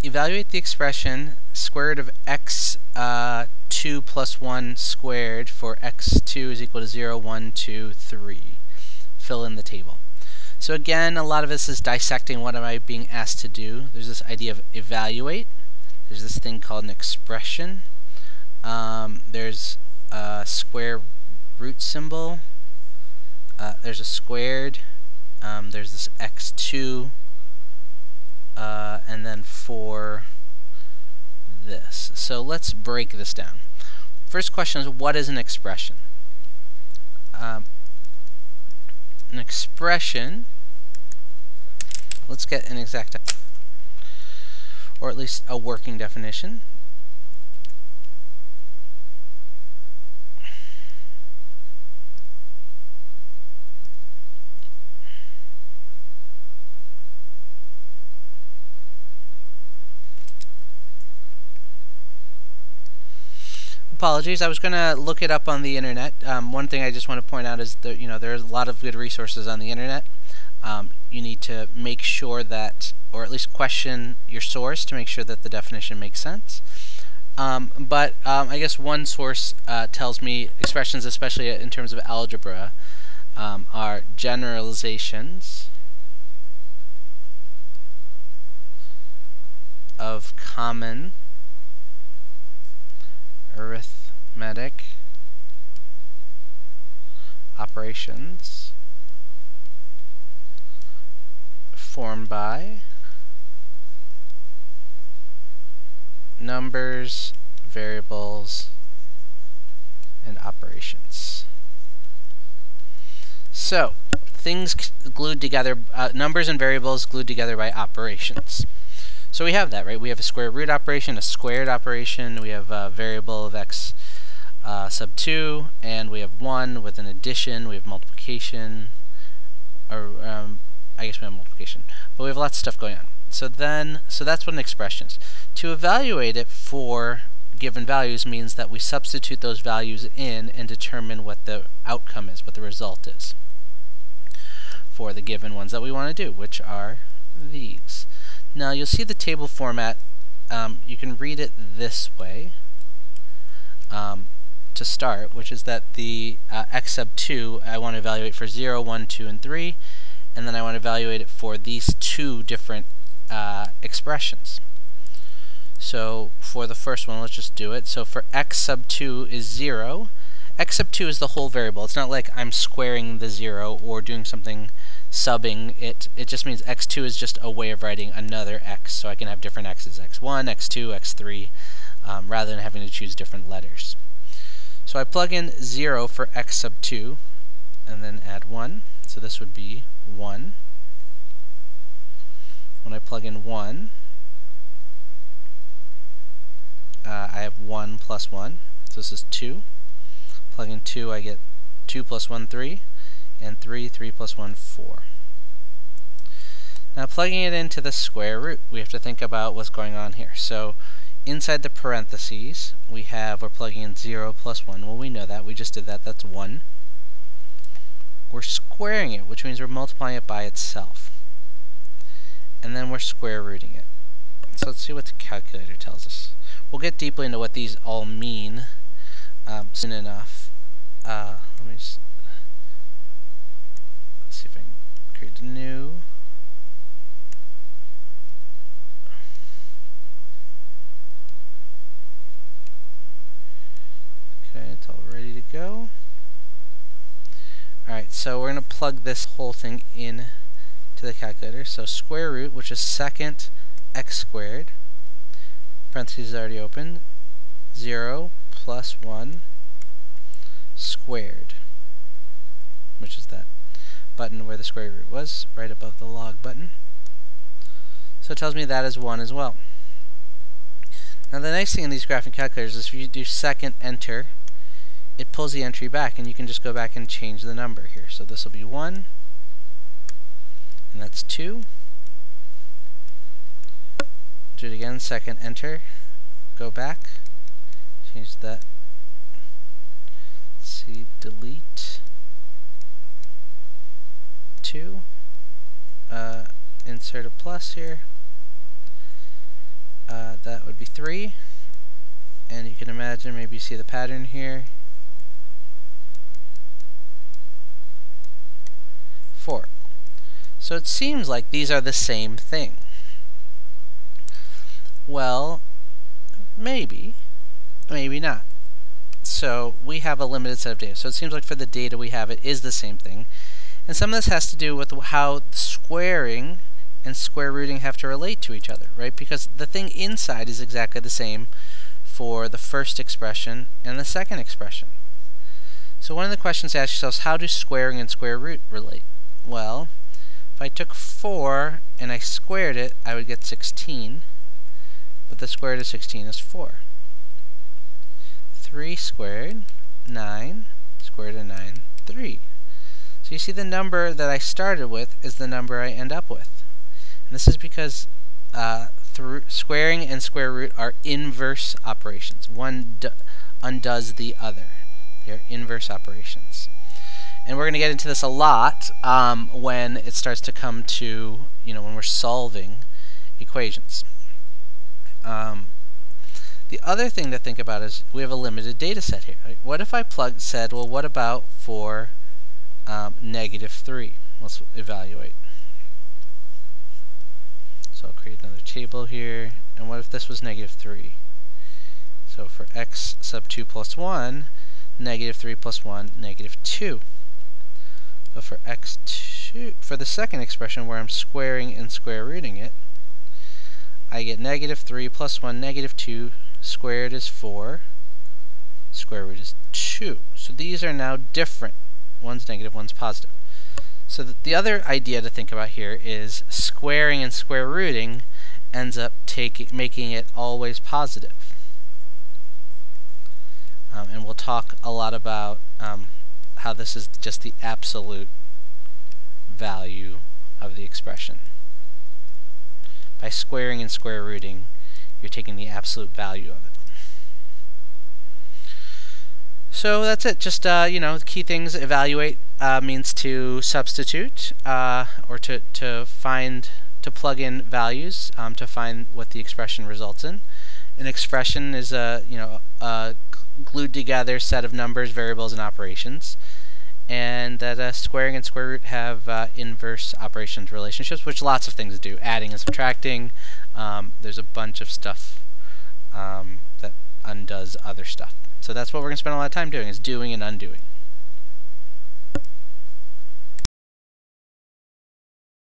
evaluate the expression square root of x2 plus 1 squared for x2 is equal to 0, 1, 2, 3. Fill in the table. So again, a lot of this is dissecting what am I being asked to do. There's this idea of evaluate. There's this thing called an expression. There's a square root symbol. There's a squared. There's this x2. And then for this. So let's break this down. First question is, what is an expression? An expression, let's get an exact, or at least a working definition. Apologies, I was going to look it up on the internet. One thing I just want to point out is that there's a lot of good resources on the internet. You need to make sure that, or at least question your source to make sure that the definition makes sense. But I guess one source tells me expressions, especially in terms of algebra, are generalizations of common arithmetic operations formed by numbers, variables, and operations. So, things glued together, numbers and variables glued together by operations. So we have that, right? We have a square root operation, a squared operation, we have a variable of x sub 2, and we have 1 with an addition, we have multiplication, or I guess we have multiplication, but we have lots of stuff going on. So that's what an expression is. To evaluate it for given values means that we substitute those values in and determine what the outcome is, what the result is for the given ones that we want to do, which are these. Now you'll see the table format, you can read it this way to start, which is that the x sub 2 I want to evaluate for 0, 1, 2, and 3, and then I want to evaluate it for these two different expressions. So for the first one, let's just do it. So for x sub 2 is 0. X sub 2 is the whole variable. It's not like I'm squaring the 0 or doing something subbing it. It just means x2 is just a way of writing another x, so I can have different x's, x1, x2, x3, rather than having to choose different letters. So I plug in 0 for x sub 2, and then add 1, so this would be 1. When I plug in 1, I have 1 plus 1, so this is 2. Plug in 2, I get 2 plus 1, 3. And 3 plus 1, 4. Now plugging it into the square root, we have to think about what's going on here. So inside the parentheses, we're plugging in 0 plus 1. Well, we know that. We just did that. That's 1. We're squaring it, which means we're multiplying it by itself. And then we're square rooting it. So let's see what the calculator tells us. We'll get deeply into what these all mean soon enough. Let me just see if I can create a new. Okay, it's all ready to go. Alright, so we're going to plug this whole thing in to the calculator. So square root, which is second x squared, parentheses is already open, 0 plus 1 squared, which is that button where the square root was, right above the log button. So it tells me that is 1 as well. Now the nice thing in these graphing calculators is if you do second enter, it pulls the entry back, and you can just go back and change the number here. So this will be 1, and that's 2. Do it again, second enter, go back, change that, let's see, delete 2, insert a plus here, would be 3. And you can imagine, maybe you see the pattern here. 4. So it seems like these are the same thing. Well, maybe not. So we have a limited set of data. So it seems like for the data we have, it is the same thing. And some of this has to do with how squaring and square rooting have to relate to each other, right? Because the thing inside is exactly the same for the first expression and the second expression. So one of the questions to ask yourselves, how do squaring and square root relate? Well, if I took 4 and I squared it, I would get 16. But the square root of 16 is 4. 3 squared, 9. Square root of 9, 3. So you see the number that I started with is the number I end up with. And this is because squaring and square root are inverse operations. One undoes the other. They are inverse operations. And we're going to get into this a lot when it starts to come to, when we're solving equations. The other thing to think about is we have a limited data set here. Right? What if I said, well, what about for -3? Let's evaluate. So I'll create another table here. And what if this was -3? So for x sub 2 plus 1, -3 plus 1, -2. But for x2, for the second expression where I'm squaring and square rooting it, I get -3 plus 1, -2, squared is 4, square root is 2. So these are now different. One's negative, one's positive. So the other idea to think about here is squaring and square rooting ends up making it always positive. And we'll talk a lot about how this is just the absolute value of the expression. By squaring and square rooting, you're taking the absolute value of it. So that's it. Just the key things: evaluate means to substitute or to plug in values to find what the expression results in. An expression is a glued together set of numbers, variables, and operations. And that squaring and square root have inverse operations relationships, which lots of things do. Adding and subtracting. There's a bunch of stuff that undoes other stuff. So that's what we're going to spend a lot of time doing, is doing and undoing.